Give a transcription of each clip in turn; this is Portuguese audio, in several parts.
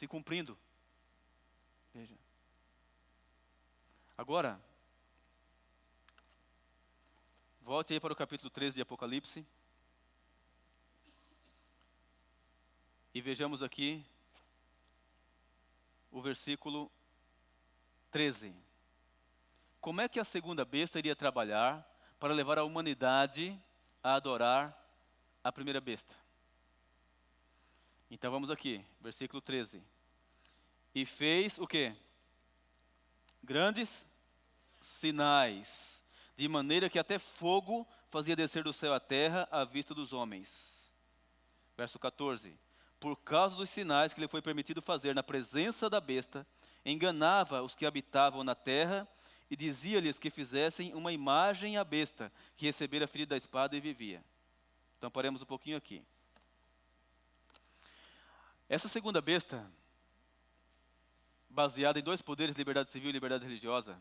se cumprindo. Veja. Agora, volte aí para o capítulo 13 de Apocalipse. E vejamos aqui o versículo 13. Como é que a segunda besta iria trabalhar para levar a humanidade a adorar a primeira besta? Então vamos aqui, versículo 13. E fez o quê? Grandes sinais, de maneira que até fogo fazia descer do céu à terra à vista dos homens. Verso 14. Por causa dos sinais que lhe foi permitido fazer na presença da besta, enganava os que habitavam na terra e dizia-lhes que fizessem uma imagem à besta, que recebera a ferida da espada e vivia. Então paremos um pouquinho aqui. Essa segunda besta, baseada em dois poderes, liberdade civil e liberdade religiosa,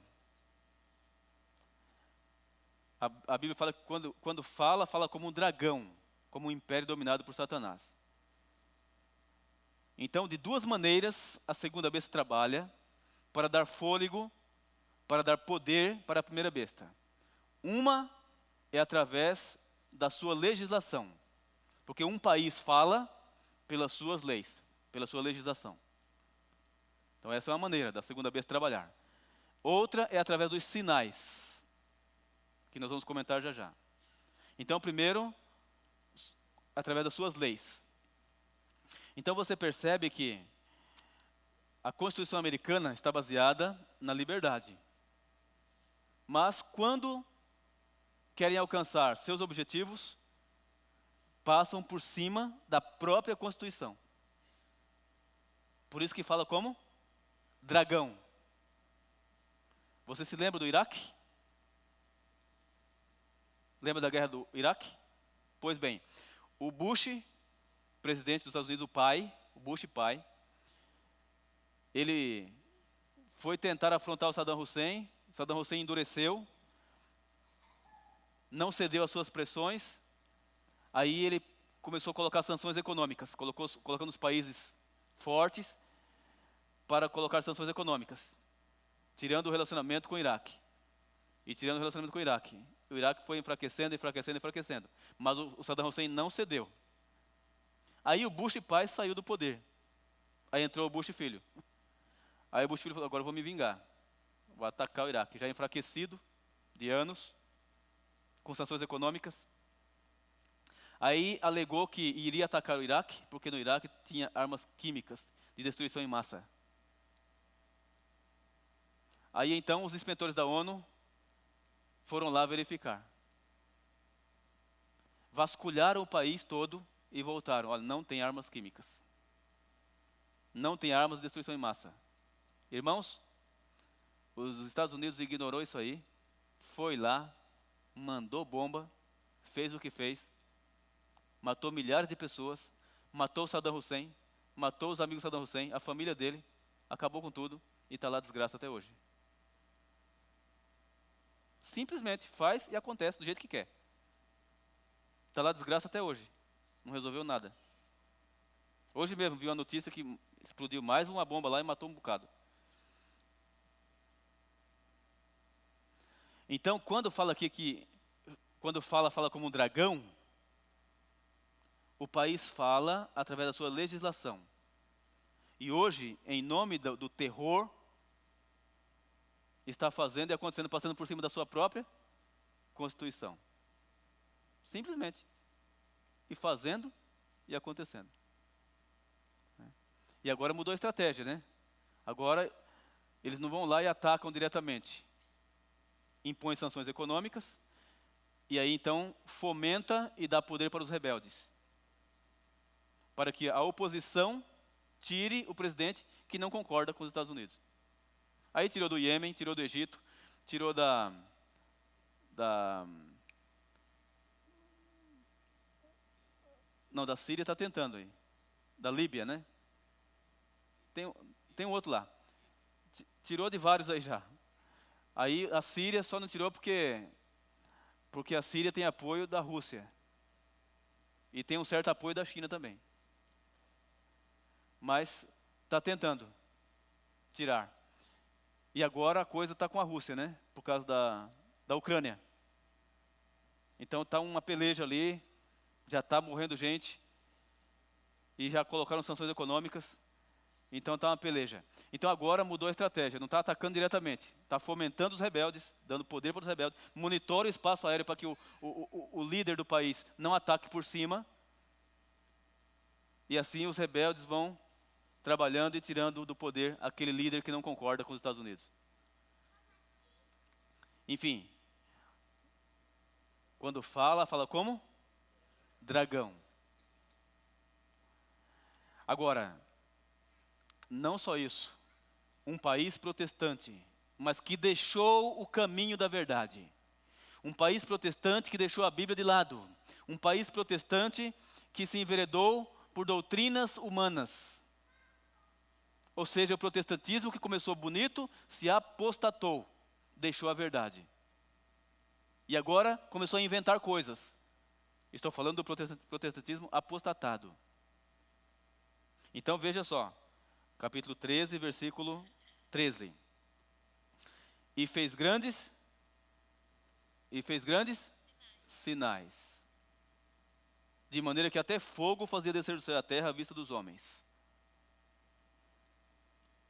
a Bíblia fala que quando fala como um dragão, como um império dominado por Satanás. Então, de duas maneiras, a segunda besta trabalha para dar fôlego, para dar poder para a primeira besta. Uma é através da sua legislação, porque um país fala pelas suas leis, pela sua legislação. Então essa é uma maneira da segunda besta trabalhar. Outra é através dos sinais, que nós vamos comentar já já. Então primeiro, através das suas leis. Então você percebe que a Constituição americana está baseada na liberdade. Mas quando querem alcançar seus objetivos, passam por cima da própria Constituição. Por isso que fala como dragão. Você se lembra do Iraque? Lembra da guerra do Iraque? Pois bem, o Bush, presidente dos Estados Unidos, o Bush pai, ele foi tentar afrontar o Saddam Hussein endureceu, não cedeu às suas pressões, aí ele começou a colocar sanções econômicas, colocando os países fortes para colocar sanções econômicas, tirando o relacionamento com o Iraque. E tirando o relacionamento com o Iraque. O Iraque foi enfraquecendo, mas o Saddam Hussein não cedeu. Aí o Bush pai saiu do poder. Aí entrou o Bush filho. Aí o Bush filho falou, agora eu vou me vingar. Vou atacar o Iraque, já enfraquecido de anos, com sanções econômicas. Aí alegou que iria atacar o Iraque, porque no Iraque tinha armas químicas de destruição em massa. Aí então os inspetores da ONU foram lá verificar. Vasculharam o país todo e voltaram. Olha, não tem armas químicas. Não tem armas de destruição em massa. Irmãos, os Estados Unidos ignorou isso aí, foi lá, mandou bomba, fez o que fez, matou milhares de pessoas, matou Saddam Hussein, matou os amigos de Saddam Hussein, a família dele, acabou com tudo e está lá desgraça até hoje. Simplesmente faz e acontece do jeito que quer. Está lá desgraça até hoje, não resolveu nada. Hoje mesmo vi uma notícia que explodiu mais uma bomba lá e matou um bocado. Então, quando fala aqui quando fala como um dragão, o país fala através da sua legislação. E hoje, em nome do terror, está fazendo e acontecendo, passando por cima da sua própria Constituição. Simplesmente. E fazendo e acontecendo. E agora mudou a estratégia, né? Agora, eles não vão lá e atacam diretamente. Impõe sanções econômicas, e aí então fomenta e dá poder para os rebeldes. Para que a oposição tire o presidente que não concorda com os Estados Unidos. Aí tirou do Iêmen, tirou do Egito, tirou da Síria está tentando aí. Da Líbia, né? Tem um outro lá. Tirou de vários aí já. Aí a Síria só não tirou porque a Síria tem apoio da Rússia. E tem um certo apoio da China também. Mas está tentando tirar. E agora a coisa está com a Rússia, né? Por causa da Ucrânia. Então está uma peleja ali, já está morrendo gente, e já colocaram sanções econômicas, então está uma peleja. Então agora mudou a estratégia, não está atacando diretamente, está fomentando os rebeldes, dando poder para os rebeldes, monitora o espaço aéreo para que o líder do país não ataque por cima, e assim os rebeldes vão trabalhando e tirando do poder aquele líder que não concorda com os Estados Unidos. Enfim, quando fala como? Dragão. Agora, não só isso, um país protestante, mas que deixou o caminho da verdade. Um país protestante que deixou a Bíblia de lado. Um país protestante que se enveredou por doutrinas humanas. Ou seja, o protestantismo que começou bonito, se apostatou, deixou a verdade. E agora começou a inventar coisas. Estou falando do protestantismo apostatado. Então veja só, capítulo 13, versículo 13. E fez grandes sinais, de maneira que até fogo fazia descer do céu a terra à vista dos homens.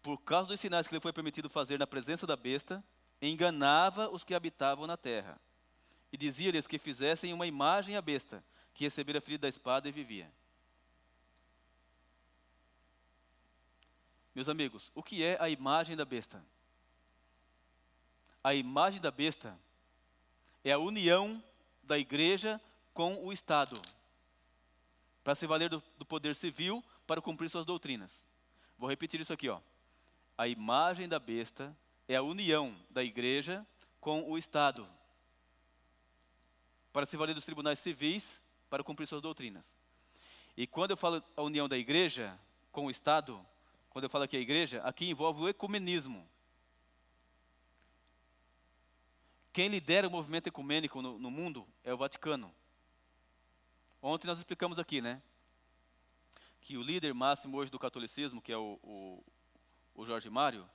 Por causa dos sinais que lhe foi permitido fazer na presença da besta, enganava os que habitavam na terra. E dizia-lhes que fizessem uma imagem à besta, que recebera a ferida da espada e vivia. Meus amigos, o que é a imagem da besta? A imagem da besta é a união da igreja com o Estado, para se valer do poder civil para cumprir suas doutrinas. Vou repetir isso aqui, ó. A imagem da besta é a união da igreja com o Estado, para se valer dos tribunais civis para cumprir suas doutrinas. E quando eu falo a união da igreja com o Estado, quando eu falo aqui a igreja, aqui envolve o ecumenismo. Quem lidera o movimento ecumênico no mundo é o Vaticano. Ontem nós explicamos aqui, né? Que o líder máximo hoje do catolicismo, que é o Jorge Mário,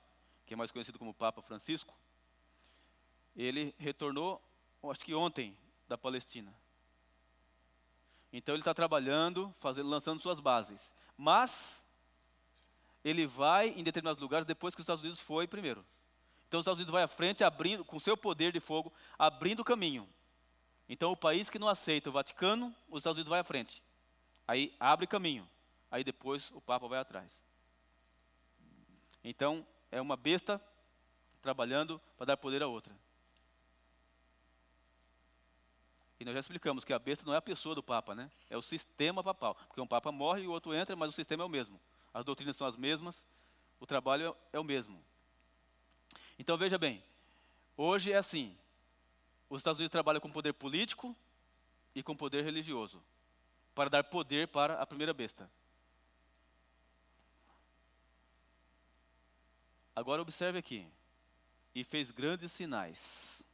que é mais conhecido como Papa Francisco, ele retornou, acho que ontem, da Palestina. Então ele está trabalhando, lançando suas bases. Mas ele vai em determinados lugares depois que os Estados Unidos foi primeiro. Então os Estados Unidos vai à frente, abrindo, com seu poder de fogo, abrindo o caminho. Então o país que não aceita o Vaticano, os Estados Unidos vai à frente. Aí abre caminho. Aí depois o Papa vai atrás. Então é uma besta trabalhando para dar poder a outra. E nós já explicamos que a besta não é a pessoa do Papa, né? É o sistema papal. Porque um Papa morre e o outro entra, mas o sistema é o mesmo. As doutrinas são as mesmas, o trabalho é o mesmo. Então veja bem, hoje é assim, os Estados Unidos trabalham com poder político e com poder religioso, para dar poder para a primeira besta. Agora observe aqui, e fez grandes sinais.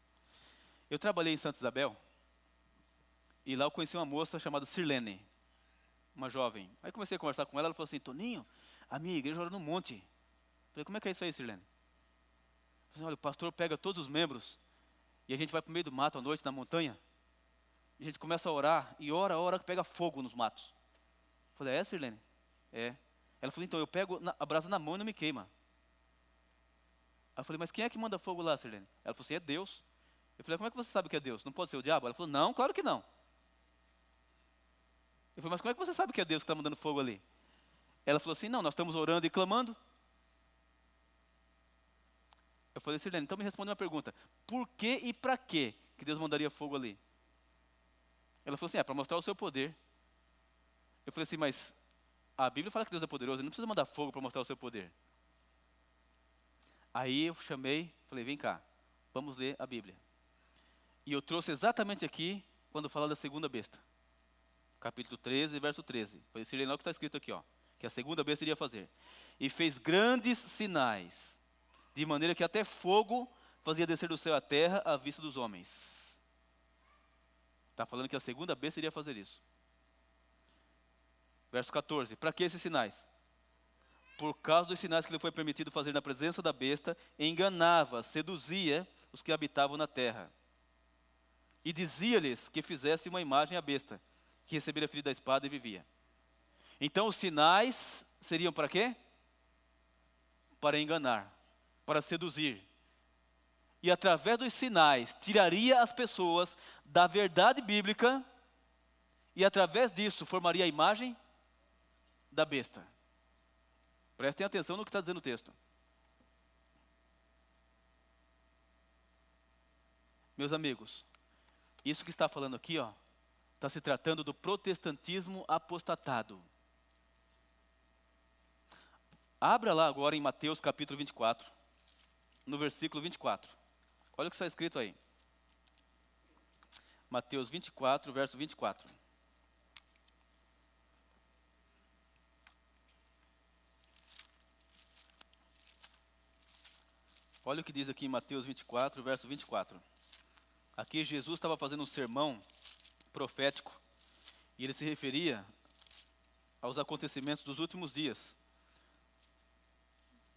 Eu trabalhei em Santa Isabel, e lá eu conheci uma moça chamada Sirlene, uma jovem. Aí comecei a conversar com ela, ela falou assim, Toninho, a minha igreja ora no monte. Eu falei, como é que é isso aí, Sirlene? Eu falei, olha, o pastor pega todos os membros, e a gente vai para o meio do mato à noite, na montanha, e a gente começa a orar, e ora, que pega fogo nos matos. Eu falei, é, Sirlene? É. Ela falou, então, eu pego a brasa na mão e não me queima. Aí eu falei, mas quem é que manda fogo lá, Sirlene? Ela falou assim, é Deus. Eu falei, como é que você sabe que é Deus? Não pode ser o diabo? Ela falou, não, claro que não. Eu falei, mas como é que você sabe que é Deus que está mandando fogo ali? Ela falou assim, não, nós estamos orando e clamando. Eu falei, Sirlene, então me responde uma pergunta. Por que e para que Deus mandaria fogo ali? Ela falou assim, para mostrar o seu poder. Eu falei assim, mas a Bíblia fala que Deus é poderoso, ele não precisa mandar fogo para mostrar o seu poder. Aí eu chamei, falei, vem cá, vamos ler a Bíblia. E eu trouxe exatamente aqui, quando fala da segunda besta. Capítulo 13, verso 13. Foi esse que está escrito aqui, ó, que a segunda besta iria fazer. E fez grandes sinais, de maneira que até fogo fazia descer do céu a terra à vista dos homens. Está falando que a segunda besta iria fazer isso. Verso 14. Para que esses sinais? por causa dos sinais que lhe foi permitido fazer na presença da besta, enganava, seduzia os que habitavam na terra. E dizia-lhes que fizesse uma imagem à besta, que recebera a ferida da espada e vivia. Então os sinais seriam para quê? Para enganar, para seduzir. E através dos sinais tiraria as pessoas da verdade bíblica e através disso formaria a imagem da besta. Prestem atenção no que está dizendo o texto. Meus amigos, isso que está falando aqui, está se tratando do protestantismo apostatado. Abra lá agora em Mateus capítulo 24, no versículo 24. Olha o que está escrito aí. Mateus 24, verso 24. Olha o que diz aqui em Mateus 24, verso 24. Aqui Jesus estava fazendo um sermão profético e ele se referia aos acontecimentos dos últimos dias,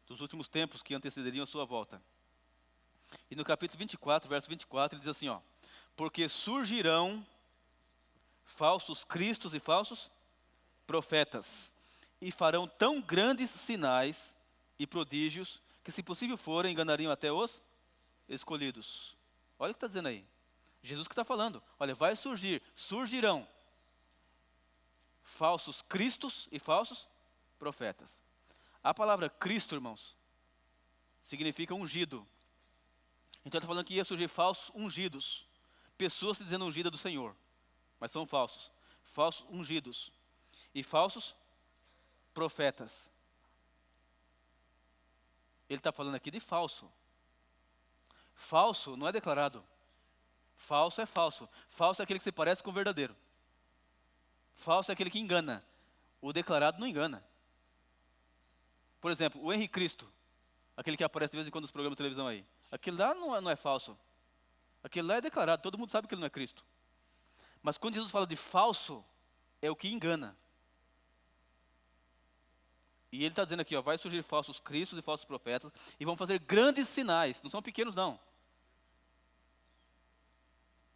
dos últimos tempos que antecederiam a sua volta. E no capítulo 24, verso 24, ele diz assim, porque surgirão falsos cristos e falsos profetas, e farão tão grandes sinais e prodígios, que se possível forem, enganariam até os escolhidos. Olha o que está dizendo aí. Jesus que está falando. Olha, surgirão falsos cristos e falsos profetas. A palavra Cristo, irmãos, significa ungido. Então ele está falando que ia surgir falsos ungidos. Pessoas se dizendo ungida do Senhor, mas são falsos. Falsos ungidos. E falsos profetas. Ele está falando aqui de falso. Falso não é declarado. Falso é falso. Falso é aquele que se parece com o verdadeiro. Falso é aquele que engana. O declarado não engana. Por exemplo, o Henrique Cristo, aquele que aparece de vez em quando nos programas de televisão aí. Aquele lá não é falso. Aquele lá é declarado, todo mundo sabe que ele não é Cristo. Mas quando Jesus fala de falso, é o que engana. E ele está dizendo aqui, vai surgir falsos cristos e falsos profetas, e vão fazer grandes sinais, não são pequenos não.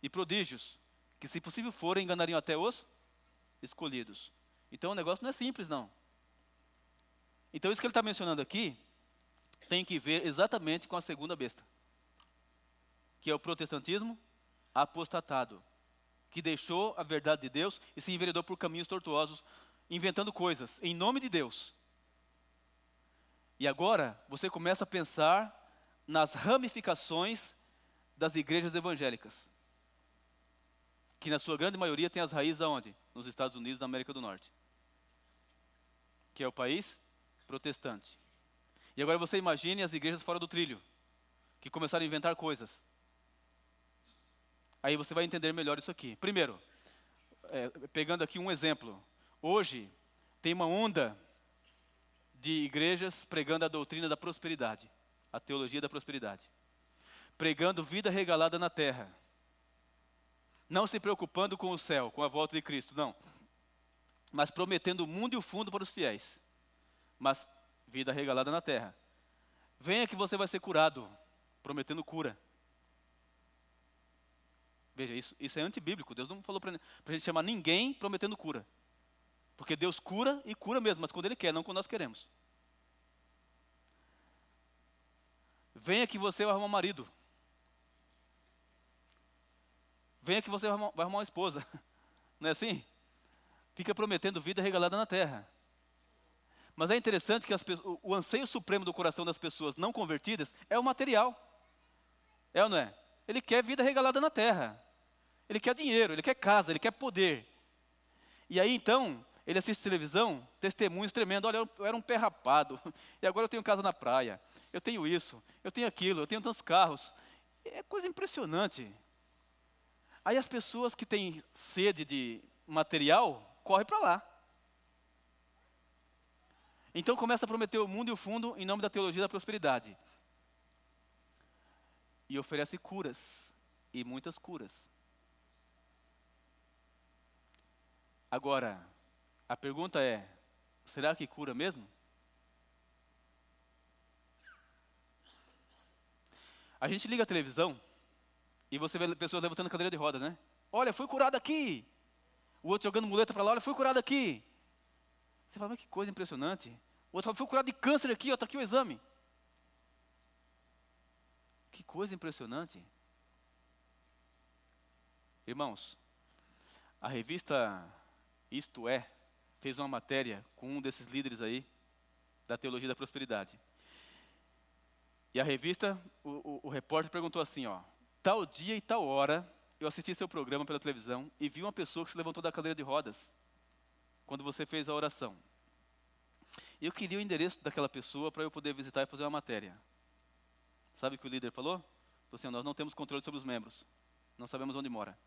E prodígios, que se possível forem, enganariam até os escolhidos. Então o negócio não é simples não. Então isso que ele está mencionando aqui, tem que ver exatamente com a segunda besta. Que é o protestantismo apostatado. Que deixou a verdade de Deus e se enveredou por caminhos tortuosos, inventando coisas em nome de Deus. E agora você começa a pensar nas ramificações das igrejas evangélicas. Que na sua grande maioria tem as raízes aonde? Nos Estados Unidos da América do Norte. Que é o país protestante. E agora você imagine as igrejas fora do trilho. Que começaram a inventar coisas. Aí você vai entender melhor isso aqui. Primeiro, pegando aqui um exemplo. Hoje tem uma onda de igrejas pregando a doutrina da prosperidade, a teologia da prosperidade, pregando vida regalada na terra, não se preocupando com o céu, com a volta de Cristo, não, mas prometendo o mundo e o fundo para os fiéis, mas vida regalada na terra. Venha que você vai ser curado, prometendo cura. Veja, isso é antibíblico. Deus não falou para a gente chamar ninguém prometendo cura. Porque Deus cura e cura mesmo, mas quando Ele quer, não quando nós queremos. Venha que você vai arrumar um marido. Venha que você vai arrumar uma esposa. Não é assim? Fica prometendo vida regalada na terra. Mas é interessante que o anseio supremo do coração das pessoas não convertidas é o material. É ou não é? Ele quer vida regalada na terra. Ele quer dinheiro, ele quer casa, ele quer poder. E aí então, ele assiste televisão, testemunhos tremendo. Olha, eu era um pé rapado, e agora eu tenho casa na praia. Eu tenho isso, eu tenho aquilo, eu tenho tantos carros. É coisa impressionante. Aí as pessoas que têm sede de material, correm para lá. Então começa a prometer o mundo e o fundo em nome da teologia da prosperidade. E oferece curas, e muitas curas. Agora, a pergunta é, será que cura mesmo? A gente liga a televisão e você vê pessoas levantando cadeira de roda, né? Olha, fui curado aqui. O outro jogando muleta para lá, olha, fui curado aqui. Você fala, mas que coisa impressionante. O outro fala, fui curado de câncer aqui, ó, está aqui o exame. Que coisa impressionante. Irmãos, a revista Isto É fez uma matéria com um desses líderes aí da teologia da prosperidade. E a revista, o repórter perguntou assim, ó, tal dia e tal hora, eu assisti seu programa pela televisão e vi uma pessoa que se levantou da cadeira de rodas quando você fez a oração. Eu queria o endereço daquela pessoa para eu poder visitar e fazer uma matéria. Sabe o que o líder falou? Falou assim, nós não temos controle sobre os membros, não sabemos onde mora.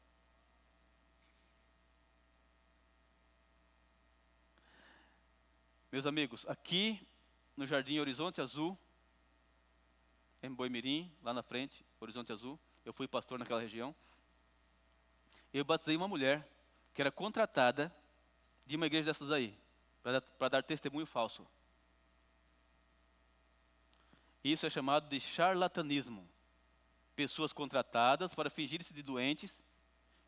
Meus amigos, aqui no Jardim Horizonte Azul, em Boimirim, lá na frente, Horizonte Azul, eu fui pastor naquela região. Eu batizei uma mulher que era contratada de uma igreja dessas aí, para dar testemunho falso. Isso é chamado de charlatanismo. Pessoas contratadas para fingir-se de doentes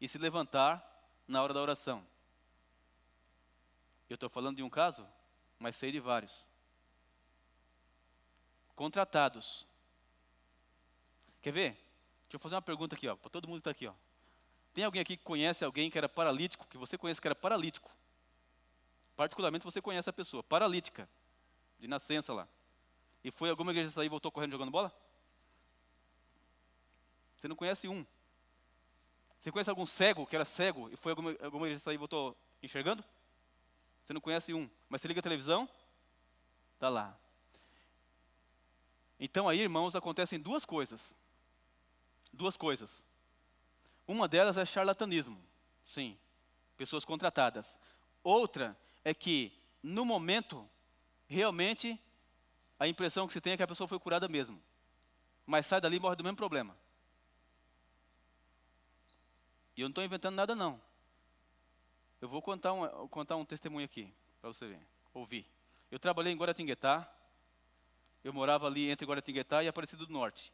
e se levantar na hora da oração. Eu estou falando de um caso, mas sei de vários. Contratados. Quer ver? Deixa eu fazer uma pergunta aqui, ó, para todo mundo que está aqui, ó. Tem alguém aqui que conhece alguém que era paralítico, que você conhece que era paralítico? Particularmente você conhece a pessoa, paralítica, de nascença lá. E foi alguma igreja sair e voltou correndo jogando bola? Você não conhece um. Você conhece algum cego que era cego e foi alguma igreja sair e voltou enxergando? Você não conhece um. Mas você liga a televisão, está lá. Então aí, irmãos, acontecem duas coisas. Duas coisas. Uma delas é charlatanismo. Sim, pessoas contratadas. Outra é que, no momento, realmente, a impressão que se tem é que a pessoa foi curada mesmo. Mas sai dali e morre do mesmo problema. E eu não estou inventando nada, não. Eu vou contar um testemunho aqui, para você ver, ouvir. Eu trabalhei em Guaratinguetá. Eu morava ali entre Guaratinguetá e Aparecido do Norte.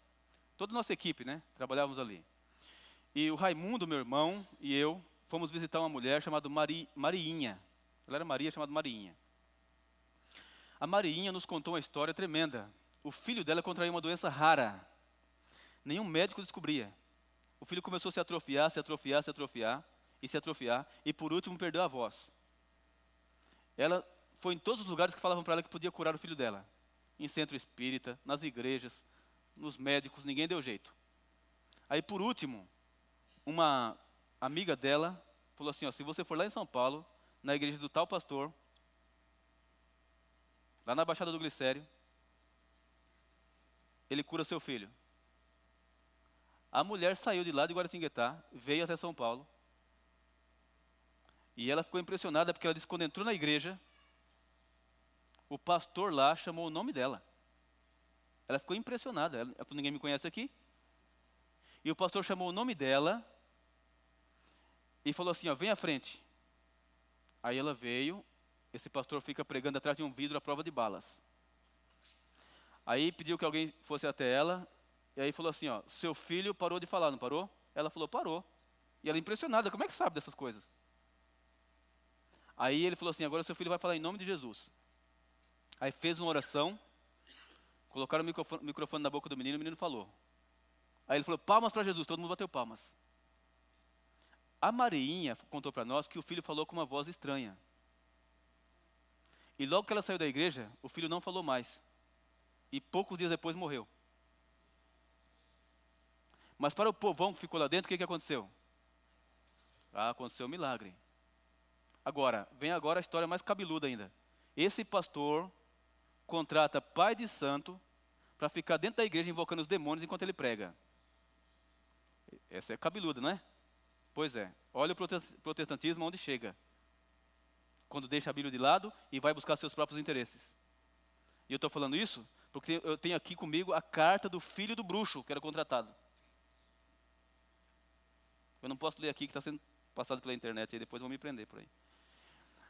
Toda a nossa equipe, né? Trabalhávamos ali. E o Raimundo, meu irmão, e eu, fomos visitar uma mulher chamada Mariinha. Ela era Maria, chamada Mariinha. A Mariinha nos contou uma história tremenda. O filho dela contraiu uma doença rara. Nenhum médico descobria. O filho começou a se atrofiar, e por último perdeu a voz. Ela foi em todos os lugares que falavam para ela que podia curar o filho dela. Em centro espírita, nas igrejas, nos médicos, ninguém deu jeito. Aí por último, uma amiga dela falou assim, ó, se você for lá em São Paulo, na igreja do tal pastor, lá na Baixada do Glicério, ele cura seu filho. A mulher saiu de lá de Guaratinguetá, veio até São Paulo, e ela ficou impressionada porque ela disse que quando entrou na igreja, o pastor lá chamou o nome dela. Ela ficou impressionada, ela falou, ninguém me conhece aqui. E o pastor chamou o nome dela e falou assim, ó, vem à frente. Aí ela veio, esse pastor fica pregando atrás de um vidro à prova de balas. Aí pediu que alguém fosse até ela, e aí falou assim, ó, seu filho parou de falar, não parou? Ela falou, parou. E ela impressionada, como é que sabe dessas coisas? Aí ele falou assim, agora seu filho vai falar em nome de Jesus. Aí fez uma oração, colocaram o microfone na boca do menino, e o menino falou. Aí ele falou, palmas para Jesus, todo mundo bateu palmas. A Mariinha contou para nós que o filho falou com uma voz estranha. E logo que ela saiu da igreja, o filho não falou mais. E poucos dias depois morreu. Mas para o povão que ficou lá dentro, o que aconteceu? Ah, aconteceu um milagre. Agora, vem agora a história mais cabeluda ainda. Esse pastor contrata pai de santo para ficar dentro da igreja invocando os demônios enquanto ele prega. Essa é cabeluda, não é? Pois é. Olha o protestantismo onde chega. Quando deixa a Bíblia de lado e vai buscar seus próprios interesses. E eu estou falando isso porque eu tenho aqui comigo a carta do filho do bruxo que era contratado. Eu não posso ler aqui que está sendo passado pela internet, e depois vão me prender por aí.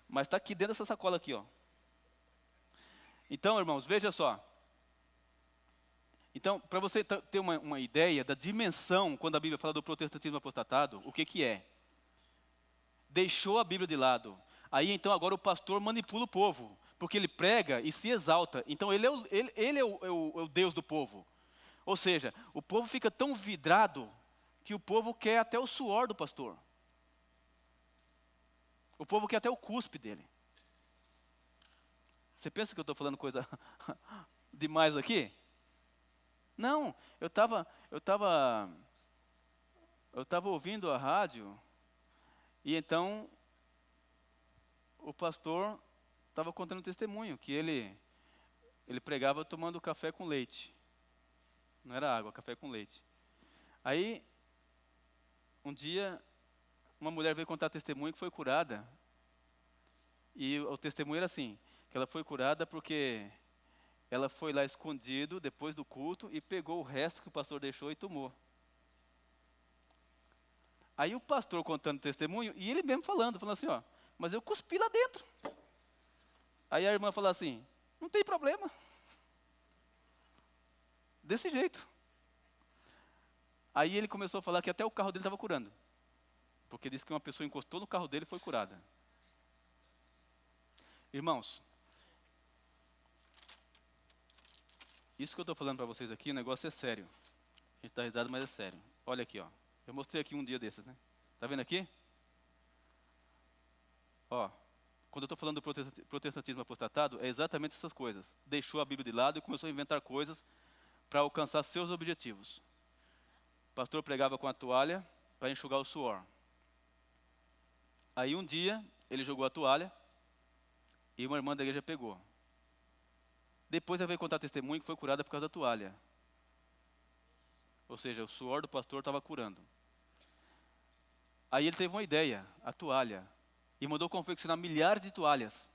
Mas está aqui dentro dessa sacola aqui, ó. Então, irmãos, veja só. Então, para você ter uma ideia da dimensão, quando a Bíblia fala do protestantismo apostatado, o que que é? Deixou a Bíblia de lado. Aí então agora o pastor manipula o povo, porque ele prega e se exalta. Então ele é o Deus do povo. Ou seja, o povo fica tão vidrado que o povo quer até o suor do pastor. O povo quer até o cuspe dele. Você pensa que eu estou falando coisa demais aqui? Não, eu tava ouvindo a rádio e então o pastor estava contando um testemunho que ele pregava tomando café com leite. Não era água, café com leite. Aí um dia uma mulher veio contar testemunho que foi curada. E o testemunho era assim, que ela foi curada porque ela foi lá escondido depois do culto e pegou o resto que o pastor deixou e tomou. Aí o pastor contando testemunho e ele mesmo falando assim, ó, mas eu cuspi lá dentro. Aí a irmã falou assim, não tem problema. Desse jeito. Aí ele começou a falar que até o carro dele estava curando. Porque disse que uma pessoa encostou no carro dele e foi curada. Irmãos, isso que eu estou falando para vocês aqui, o negócio é sério. A gente está risado, mas é sério. Olha aqui, ó. Eu mostrei aqui um dia desses, né? Tá vendo aqui? Ó, quando eu estou falando do protestantismo apostatado, é exatamente essas coisas. Deixou a Bíblia de lado e começou a inventar coisas para alcançar seus objetivos. O pastor pregava com a toalha para enxugar o suor. Aí um dia, ele jogou a toalha e uma irmã da igreja pegou. Depois ela veio contar testemunho que foi curada por causa da toalha. Ou seja, o suor do pastor estava curando. Aí ele teve uma ideia, a toalha, e mandou confeccionar milhares de toalhas.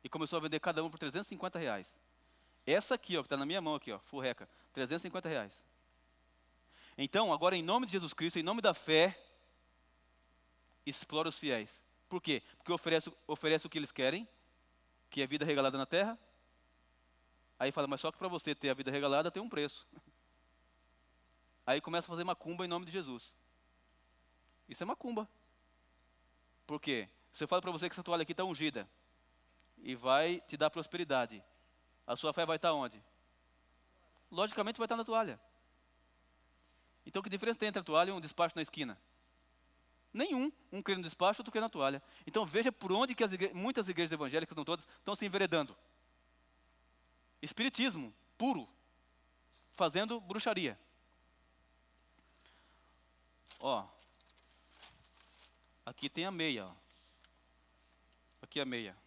E começou a vender cada uma por R$350. Essa aqui, ó, que está na minha mão aqui, ó, furreca, R$350. Então, agora em nome de Jesus Cristo, em nome da fé, explora os fiéis. Por quê? Porque oferece o que eles querem, que é vida regalada na terra. Aí fala, mas só que para você ter a vida regalada tem um preço. Aí começa a fazer macumba em nome de Jesus. Isso é macumba. Por quê? Se eu falo para você que essa toalha aqui está ungida e vai te dar prosperidade, a sua fé vai estar onde? Logicamente vai estar na toalha. Então que diferença tem entre a toalha e um despacho na esquina? Nenhum. Um crê no despacho, outro crê na toalha. Então veja por onde que muitas igrejas evangélicas, não todas, estão se enveredando. Espiritismo puro, fazendo bruxaria. Ó, aqui tem a meia, ó. Aqui a meia.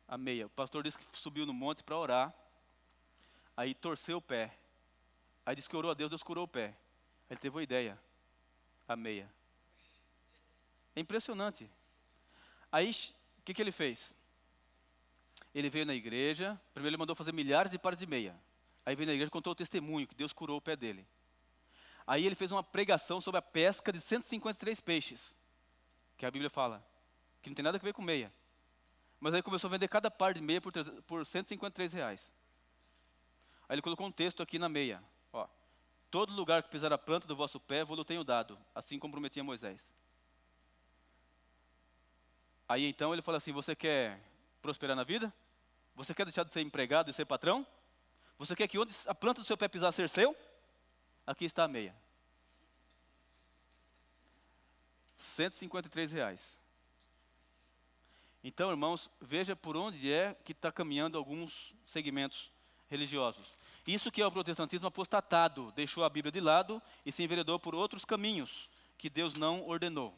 A meia. O pastor disse que subiu no monte para orar. Aí torceu o pé. Aí disse que orou a Deus, Deus curou o pé. Aí ele teve uma ideia. A meia. É impressionante. Aí, o que ele fez? Ele veio na igreja, primeiro ele mandou fazer milhares de pares de meia. Aí veio na igreja e contou o testemunho, que Deus curou o pé dele. Aí ele fez uma pregação sobre a pesca de 153 peixes, que a Bíblia fala, que não tem nada a ver com meia. Mas aí começou a vender cada par de meia por R$153. Aí ele colocou um texto aqui na meia. Ó, todo lugar que pisar a planta do vosso pé, vou-lo tenho dado, assim como prometia Moisés. Aí então ele fala assim, você quer prosperar na vida? Você quer deixar de ser empregado e ser patrão? Você quer que onde a planta do seu pé pisar ser seu? Aqui está a meia. R$153. Então, irmãos, veja por onde é que está caminhando alguns segmentos religiosos. Isso que é o protestantismo apostatado, deixou a Bíblia de lado e se enveredou por outros caminhos que Deus não ordenou.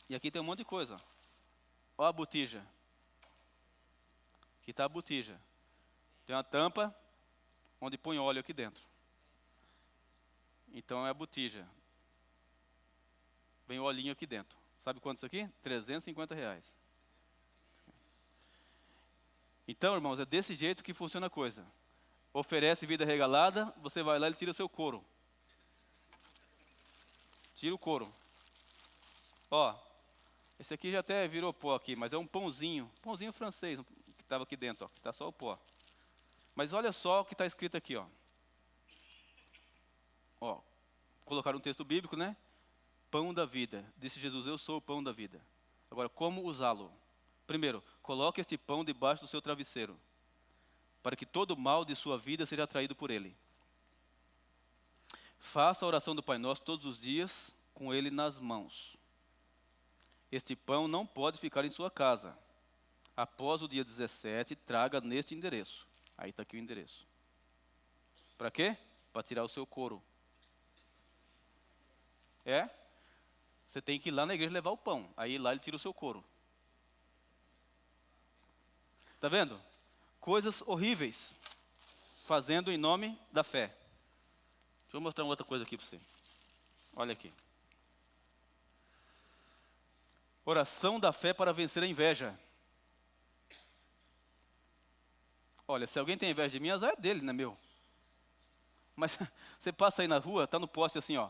E aqui tem um monte de coisa. Ó a botija. Aqui está a botija. Tem uma tampa onde põe óleo aqui dentro. Então é a botija. Vem o olhinho aqui dentro. Sabe quanto isso aqui? R$350. Então, irmãos, é desse jeito que funciona a coisa. Oferece vida regalada, você vai lá e tira o seu couro. Tira o couro. Ó, esse aqui já até virou pó aqui, mas é um pãozinho francês que estava aqui dentro, ó, que está só o pó. Mas olha só o que está escrito aqui, ó. Ó, colocaram um texto bíblico, né? Pão da vida. Disse Jesus, eu sou o pão da vida. Agora, como usá-lo? Primeiro, coloque este pão debaixo do seu travesseiro, para que todo o mal de sua vida seja atraído por ele. Faça a oração do Pai Nosso todos os dias, com ele nas mãos. Este pão não pode ficar em sua casa. Após o dia 17, traga neste endereço. Aí está aqui o endereço. Para quê? Para tirar o seu couro. Você tem que ir lá na igreja levar o pão. Aí lá ele tira o seu couro. Está vendo? Coisas horríveis, fazendo em nome da fé. Deixa eu mostrar uma outra coisa aqui para você. Olha aqui. Oração da fé para vencer a inveja. Olha, se alguém tem inveja de mim, azar é dele, não é meu. Mas você passa aí na rua, está no poste assim, ó.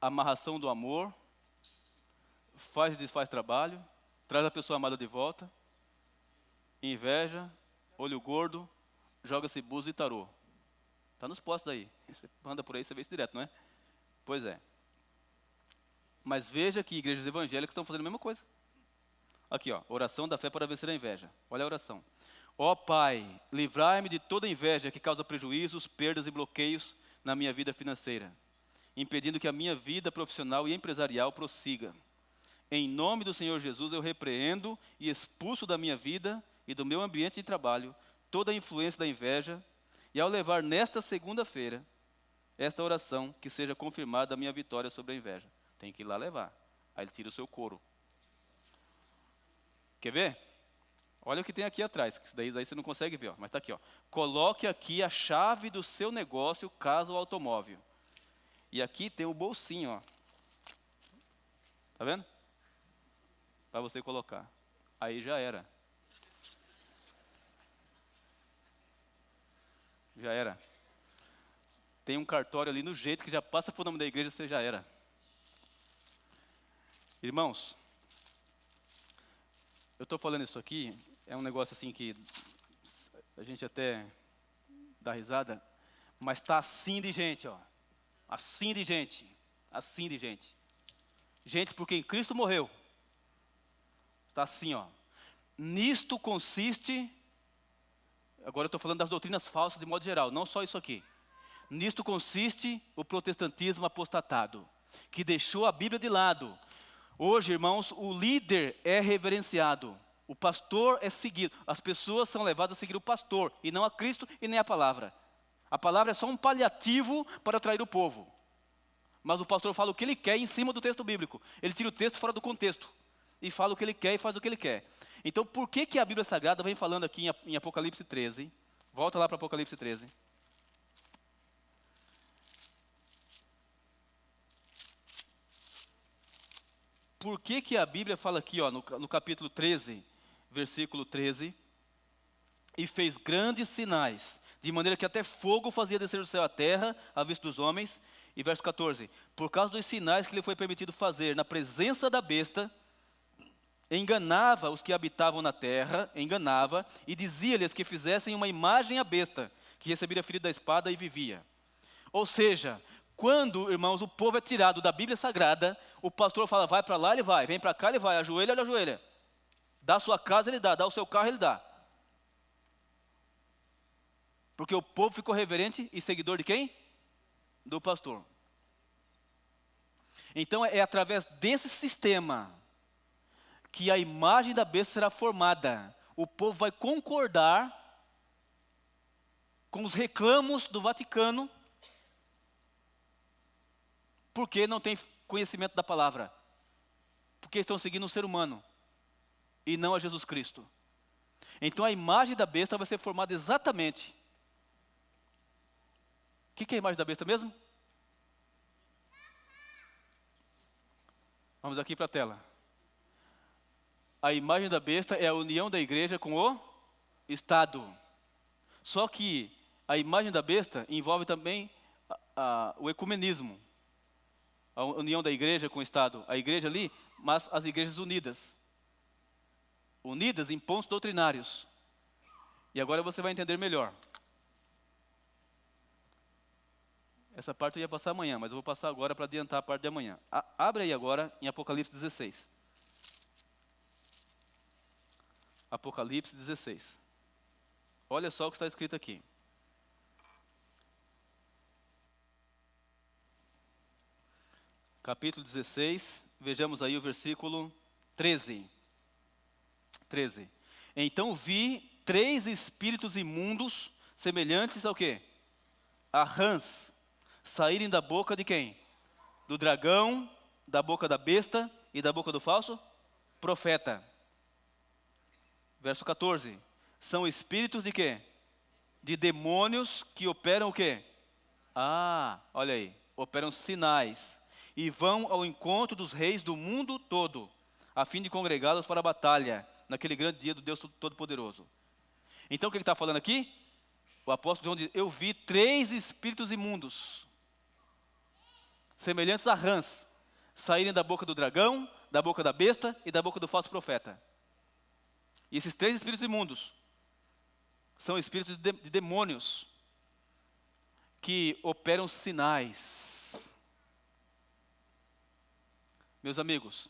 Amarração do amor, faz e desfaz trabalho, traz a pessoa amada de volta, inveja, olho gordo, joga-se buzo e tarô. Está nos postos aí. Você anda por aí, você vê isso direto, não é? Pois é. Mas veja que igrejas evangélicas estão fazendo a mesma coisa. Aqui, ó, oração da fé para vencer a inveja. Olha a oração. Ó Pai, livrai-me de toda inveja que causa prejuízos, perdas e bloqueios na minha vida financeira, impedindo que a minha vida profissional e empresarial prossiga. Em nome do Senhor Jesus, eu repreendo e expulso da minha vida e do meu ambiente de trabalho toda a influência da inveja, e ao levar nesta segunda-feira esta oração, que seja confirmada a minha vitória sobre a inveja. Tem que ir lá levar. Aí ele tira o seu couro. Quer ver? Olha o que tem aqui atrás, que daí você não consegue ver, ó, mas está aqui. Ó. Coloque aqui a chave do seu negócio, caso o automóvel. E aqui tem o bolsinho, ó. Tá vendo? Para você colocar. Aí já era. Já era. Tem um cartório ali no jeito que já passa por nome da igreja, você já era. Irmãos, eu estou falando isso aqui, é um negócio assim que a gente até dá risada, mas está assim de gente, ó. Assim de gente. Assim de gente. Gente por quem Cristo morreu. Está assim, ó. Nisto consiste, agora eu estou falando das doutrinas falsas de modo geral, não só isso aqui. Nisto consiste o protestantismo apostatado, que deixou a Bíblia de lado. Hoje, irmãos, o líder é reverenciado, o pastor é seguido. As pessoas são levadas a seguir o pastor, e não a Cristo e nem a palavra. A palavra é só um paliativo para atrair o povo. Mas o pastor fala o que ele quer em cima do texto bíblico. Ele tira o texto fora do contexto, e fala o que ele quer e faz o que ele quer. Então, por que a Bíblia Sagrada vem falando aqui em Apocalipse 13? Volta lá para Apocalipse 13. Por que a Bíblia fala aqui, ó, no capítulo 13, versículo 13, e fez grandes sinais, de maneira que até fogo fazia descer do céu à terra, à vista dos homens. E verso 14, por causa dos sinais que lhe foi permitido fazer na presença da besta, enganava os que habitavam na terra, enganava, e dizia-lhes que fizessem uma imagem à besta, que recebera ferida da espada e vivia. Ou seja, quando, irmãos, o povo é tirado da Bíblia Sagrada, o pastor fala, vai para lá, ele vai, vem para cá, ele vai, ajoelha, ele ajoelha. Dá a sua casa, ele dá o seu carro, ele dá. Porque o povo ficou reverente e seguidor de quem? Do pastor. Então é através desse sistema que a imagem da besta será formada. O povo vai concordar com os reclamos do Vaticano, porque não tem conhecimento da palavra. Porque estão seguindo um ser humano, e não a Jesus Cristo. Então a imagem da besta vai ser formada exatamente. O que é a imagem da besta mesmo? Vamos aqui para a tela. A imagem da besta é a união da igreja com o Estado. Só que a imagem da besta envolve também o ecumenismo. A união da igreja com o Estado. A igreja ali, mas as igrejas unidas. Unidas em pontos doutrinários. E agora você vai entender melhor. Essa parte eu ia passar amanhã, mas eu vou passar agora para adiantar a parte de amanhã. Abre aí agora em Apocalipse 16. Apocalipse 16. Olha só o que está escrito aqui. Capítulo 16, vejamos aí o versículo 13. 13. Então vi 3 espíritos imundos, semelhantes ao quê? A rãs, saírem da boca de quem? Do dragão, da boca da besta e da boca do falso profeta. Verso 14. São espíritos de quê? De demônios que operam o quê? Olha aí. Operam sinais. E vão ao encontro dos reis do mundo todo, a fim de congregá-los para a batalha, naquele grande dia do Deus Todo-Poderoso. Então o que ele está falando aqui? O apóstolo João diz, eu vi 3 espíritos imundos, semelhantes a rãs, saírem da boca do dragão, da boca da besta e da boca do falso profeta. E esses 3 espíritos imundos são espíritos de demônios que operam sinais. Meus amigos,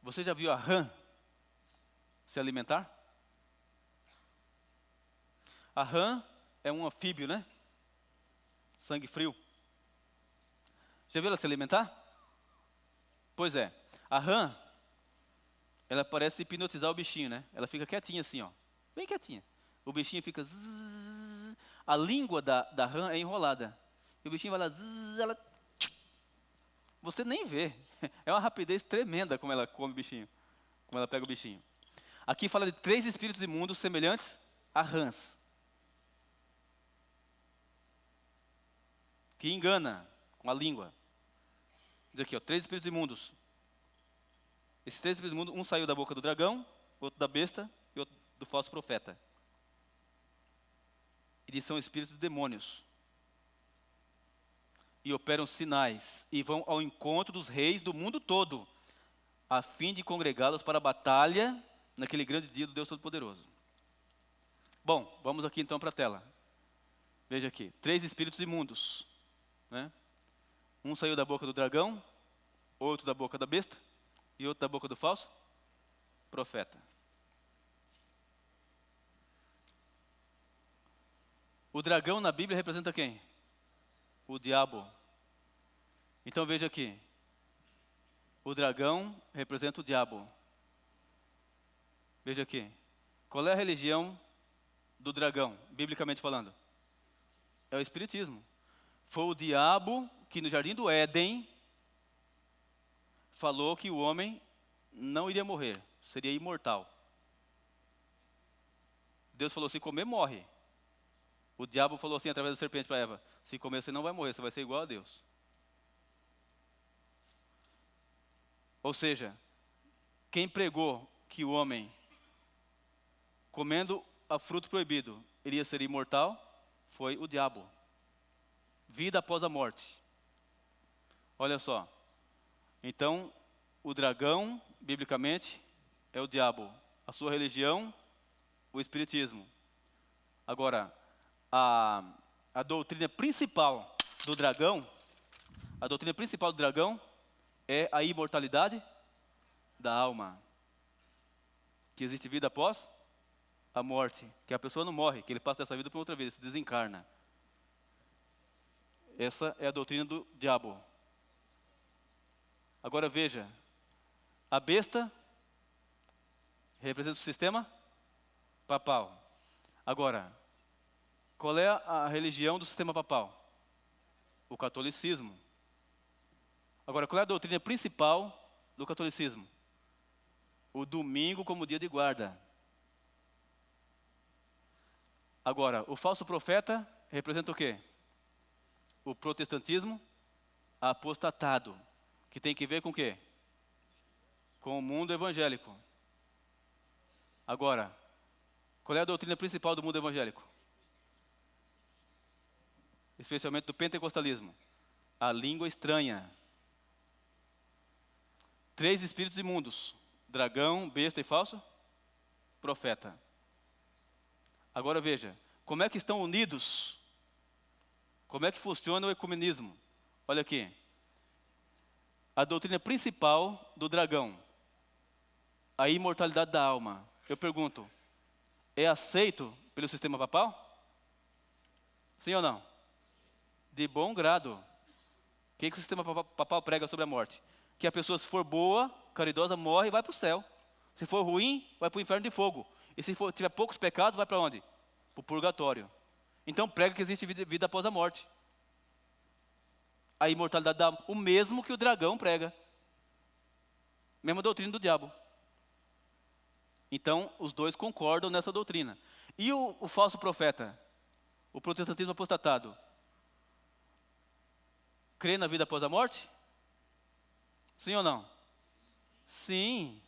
você já viu a rã se alimentar? A rã é um anfíbio, né? Sangue frio. Já viu ela se alimentar? Pois é. A rã, ela parece hipnotizar o bichinho, né? Ela fica quietinha assim, ó. Bem quietinha. O bichinho fica zzz, a língua da rã é enrolada. E o bichinho vai lá, zzz, ela... Você nem vê. É uma rapidez tremenda como ela come o bichinho. Como ela pega o bichinho. Aqui fala de 3 espíritos imundos semelhantes a rãs. Que engana com a língua. Diz aqui, ó, 3 espíritos imundos. Esses 3 espíritos imundos, um saiu da boca do dragão, outro da besta e outro do falso profeta. Eles são espíritos de demônios. E operam sinais, e vão ao encontro dos reis do mundo todo, a fim de congregá-los para a batalha, naquele grande dia do Deus Todo-Poderoso. Bom, vamos aqui então para a tela. Veja aqui, 3 espíritos imundos, né? Um saiu da boca do dragão, outro da boca da besta, e outro da boca do falso profeta. O dragão na Bíblia representa quem? O diabo. Então veja aqui. O dragão representa o diabo. Veja aqui. Qual é a religião do dragão, biblicamente falando? É o espiritismo. Foi o diabo que no jardim do Éden falou que o homem não iria morrer, seria imortal. Deus falou, se comer, morre. O diabo falou assim através da serpente para Eva, se comer você não vai morrer, você vai ser igual a Deus. Ou seja, quem pregou que o homem, comendo a fruto proibido, iria ser imortal, foi o diabo. Vida após a morte. Olha só. Então, o dragão, biblicamente, é o diabo. A sua religião, o espiritismo. Agora, a doutrina principal do dragão, é a imortalidade da alma. Que existe vida após a morte. Que a pessoa não morre, que ele passa dessa vida para outra vida, ele se desencarna. Essa é a doutrina do diabo. Agora veja, a besta representa o sistema papal. Agora, qual é a religião do sistema papal? O catolicismo. Agora, qual é a doutrina principal do catolicismo? O domingo como dia de guarda. Agora, o falso profeta representa o quê? O protestantismo apostatado. Que tem que ver com o quê? Com o mundo evangélico. Agora, qual é a doutrina principal do mundo evangélico? Especialmente do pentecostalismo. A língua estranha. 3 espíritos imundos. Dragão, besta e falso profeta. Agora veja, como é que estão unidos? Como é que funciona o ecumenismo? Olha aqui. A doutrina principal do dragão, a imortalidade da alma. Eu pergunto, é aceito pelo sistema papal? Sim ou não? De bom grado. O que o sistema papal prega sobre a morte? Que a pessoa, se for boa, caridosa, morre e vai para o céu. Se for ruim, vai para o inferno de fogo. E se tiver poucos pecados, vai para onde? Para o purgatório. Então prega que existe vida após a morte. A imortalidade da alma, o mesmo que o dragão prega. Mesma doutrina do diabo. Então, os dois concordam nessa doutrina. E o falso profeta? O protestantismo apostatado? Crê na vida após a morte? Sim ou não? Sim.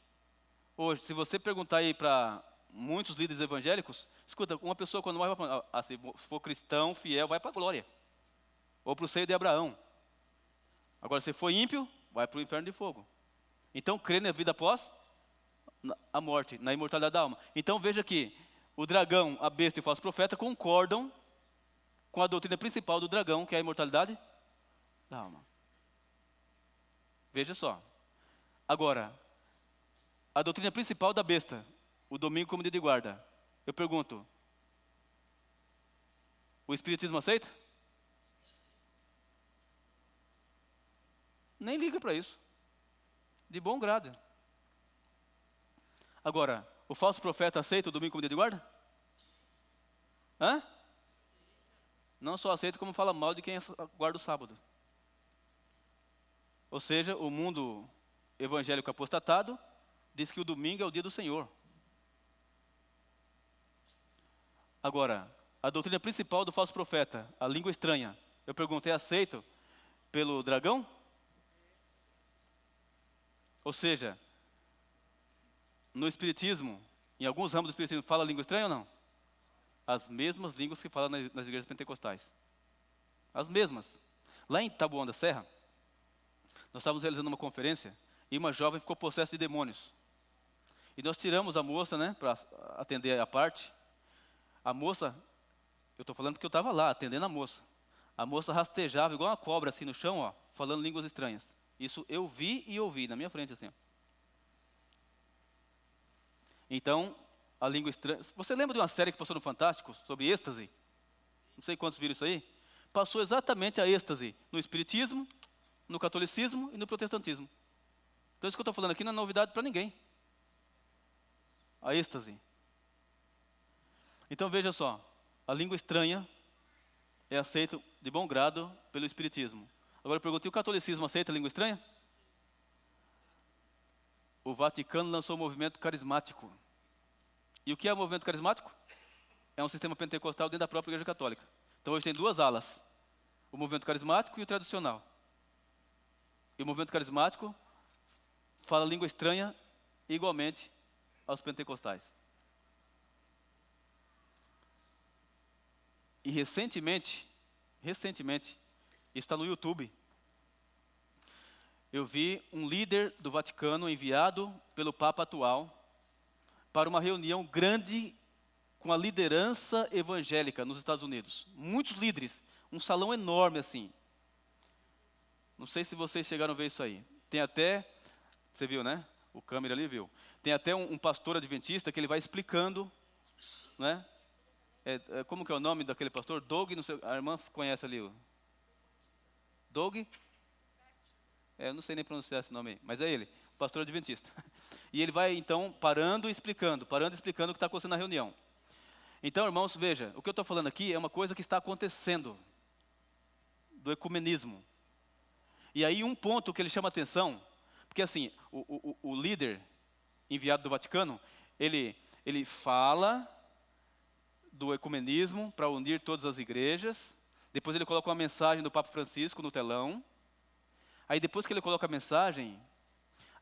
Hoje, se você perguntar aí para muitos líderes evangélicos, escuta, uma pessoa quando morre, se for cristão, fiel, vai para a glória. Ou para o seio de Abraão. Agora, se for ímpio, vai para o inferno de fogo. Então, crê na vida após a morte, na imortalidade da alma. Então, veja que o dragão, a besta e o falso profeta concordam com a doutrina principal do dragão, que é a imortalidade da alma. Veja só. Agora, a doutrina principal da besta, o domingo como dia de guarda. Eu pergunto, o espiritismo aceita? Nem liga para isso. De bom grado. Agora, o falso profeta aceita o domingo como dia de guarda? Hã? Não só aceita, como fala mal de quem guarda o sábado. Ou seja, o mundo evangélico apostatado diz que o domingo é o dia do Senhor. Agora, a doutrina principal do falso profeta, a língua estranha, eu pergunto, é aceito pelo dragão? Ou seja, no espiritismo, em alguns ramos do espiritismo, fala língua estranha ou não? As mesmas línguas que falam nas igrejas pentecostais. As mesmas. Lá em Taboão da Serra, nós estávamos realizando uma conferência e uma jovem ficou possessa de demônios. E nós tiramos a moça, né, para atender a parte. A moça, eu estou falando porque eu estava lá, atendendo a moça. A moça rastejava igual uma cobra assim no chão, ó, falando línguas estranhas. Isso eu vi e ouvi na minha frente assim. Ó. Então, a língua estranha... Você lembra de uma série que passou no Fantástico sobre êxtase? Não sei quantos viram isso aí. Passou exatamente a êxtase no espiritismo, no catolicismo e no protestantismo. Então isso que eu estou falando aqui não é novidade para ninguém. A êxtase. Então veja só, a língua estranha é aceita de bom grado pelo espiritismo. Agora eu pergunto, e o catolicismo aceita a língua estranha? O Vaticano lançou o movimento carismático. E o que é o movimento carismático? É um sistema pentecostal dentro da própria Igreja Católica. Então hoje tem duas alas. O movimento carismático e o tradicional. E o movimento carismático fala língua estranha igualmente aos pentecostais. E recentemente, isso está no YouTube, eu vi um líder do Vaticano enviado pelo Papa atual para uma reunião grande com a liderança evangélica nos Estados Unidos. Muitos líderes, um salão enorme assim. Não sei se vocês chegaram a ver isso aí. Tem até, você viu, né? O câmera ali viu. Tem até um pastor adventista que ele vai explicando, né? Como que é o nome daquele pastor? Doug, não sei, a irmã conhece ali. Doug? Eu não sei nem pronunciar esse nome aí, mas é ele, pastor adventista. E ele vai então parando e explicando o que está acontecendo na reunião. Então, irmãos, veja, o que eu estou falando aqui é uma coisa que está acontecendo, do ecumenismo. E aí um ponto que ele chama atenção, porque assim, o líder enviado do Vaticano, ele fala do ecumenismo para unir todas as igrejas, depois ele coloca uma mensagem do Papa Francisco no telão, aí depois que ele coloca a mensagem,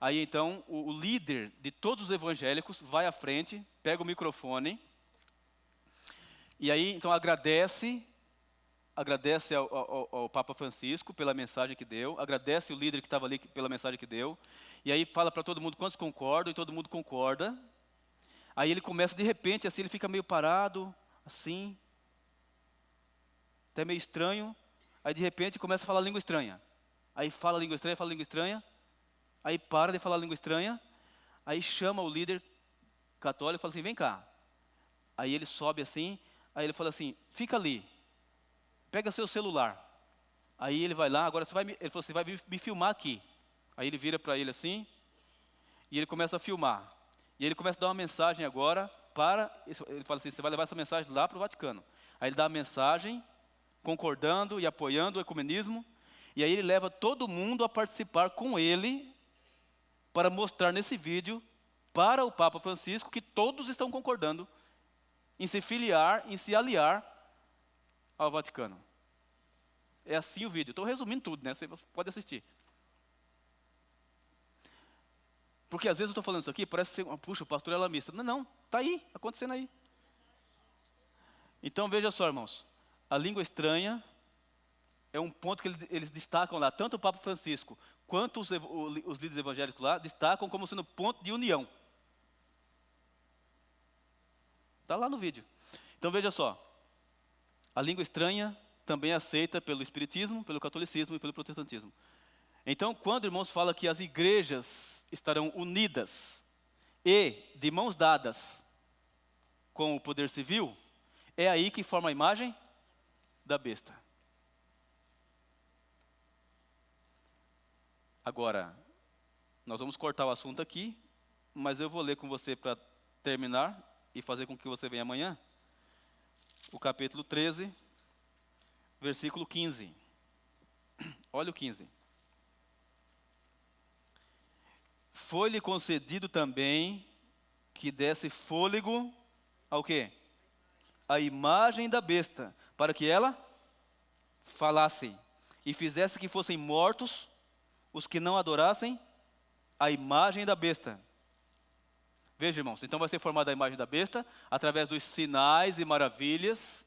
aí então o líder de todos os evangélicos vai à frente, pega o microfone, e aí então agradece ao Papa Francisco pela mensagem que deu, agradece o líder que estava ali pela mensagem que deu, E aí fala para todo mundo quantos concordam, e todo mundo concorda. Aí ele começa de repente, assim, ele fica meio parado, assim, até meio estranho. Aí de repente começa a falar língua estranha. Aí fala língua estranha, fala língua estranha. Aí para de falar língua estranha. Aí chama o líder católico e fala assim, vem cá. Aí ele sobe assim, aí ele fala assim, fica ali, pega seu celular. Aí ele vai lá, agora ele falou assim, vai me filmar aqui. Aí ele vira para ele assim, e ele começa a filmar. E ele começa a dar uma mensagem agora ele fala assim, você vai levar essa mensagem lá para o Vaticano. Aí ele dá a mensagem, concordando e apoiando o ecumenismo, e aí ele leva todo mundo a participar com ele, para mostrar nesse vídeo, para o Papa Francisco, que todos estão concordando em se filiar, em se aliar ao Vaticano. É assim o vídeo. Estou resumindo tudo, né? Você pode assistir. Porque às vezes eu estou falando isso aqui, parece ser, puxa, o pastor é lamista. Não, não, está aí, acontecendo aí. Então veja só, irmãos. A língua estranha é um ponto que eles destacam lá. Tanto o Papa Francisco, quanto os líderes evangélicos lá, destacam como sendo ponto de união. Está lá no vídeo. Então veja só. A língua estranha também é aceita pelo Espiritismo, pelo Catolicismo e pelo Protestantismo. Então, quando irmãos fala que as igrejas estarão unidas e de mãos dadas com o poder civil, é aí que forma a imagem da besta. Agora, nós vamos cortar o assunto aqui, mas eu vou ler com você para terminar e fazer com que você venha amanhã. O capítulo 13, versículo 15. Olha o 15. Foi-lhe concedido também que desse fôlego ao quê? A imagem da besta, para que ela falasse e fizesse que fossem mortos os que não adorassem a imagem da besta. Veja, irmãos, então vai ser formada a imagem da besta através dos sinais e maravilhas,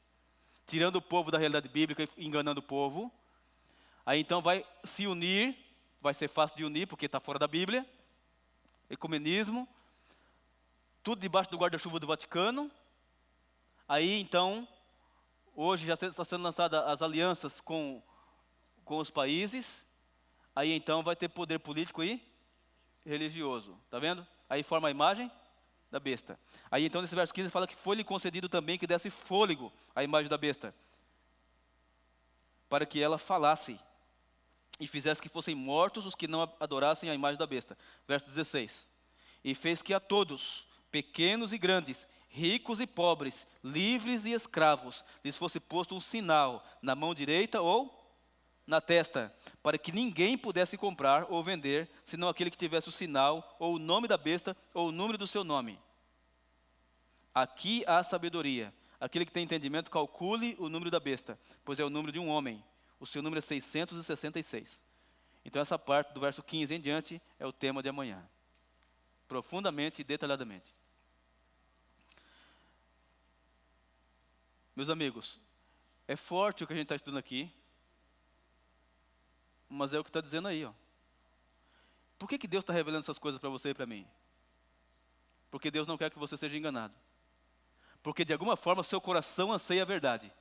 tirando o povo da realidade bíblica e enganando o povo. Aí então vai se unir, vai ser fácil de unir porque está fora da Bíblia. Ecumenismo, tudo debaixo do guarda-chuva do Vaticano. Aí então, hoje já está sendo lançadas as alianças com os países. Aí então vai ter poder político e religioso, está vendo? Aí forma a imagem da besta. Aí então nesse verso 15 fala que foi-lhe concedido também que desse fôlego à imagem da besta, para que ela falasse e fizesse que fossem mortos os que não adorassem a imagem da besta. Verso 16. E fez que a todos, pequenos e grandes, ricos e pobres, livres e escravos, lhes fosse posto um sinal na mão direita ou na testa, para que ninguém pudesse comprar ou vender, senão aquele que tivesse o sinal, ou o nome da besta, ou o número do seu nome. Aqui há sabedoria. Aquele que tem entendimento, calcule o número da besta, pois é o número de um homem. O seu número é 666. Então essa parte do verso 15 em diante é o tema de amanhã. Profundamente e detalhadamente. Meus amigos, é forte o que a gente está estudando aqui, mas é o que está dizendo aí, ó. Por que Deus está revelando essas coisas para você e para mim? Porque Deus não quer que você seja enganado. Porque de alguma forma seu coração anseia a verdade.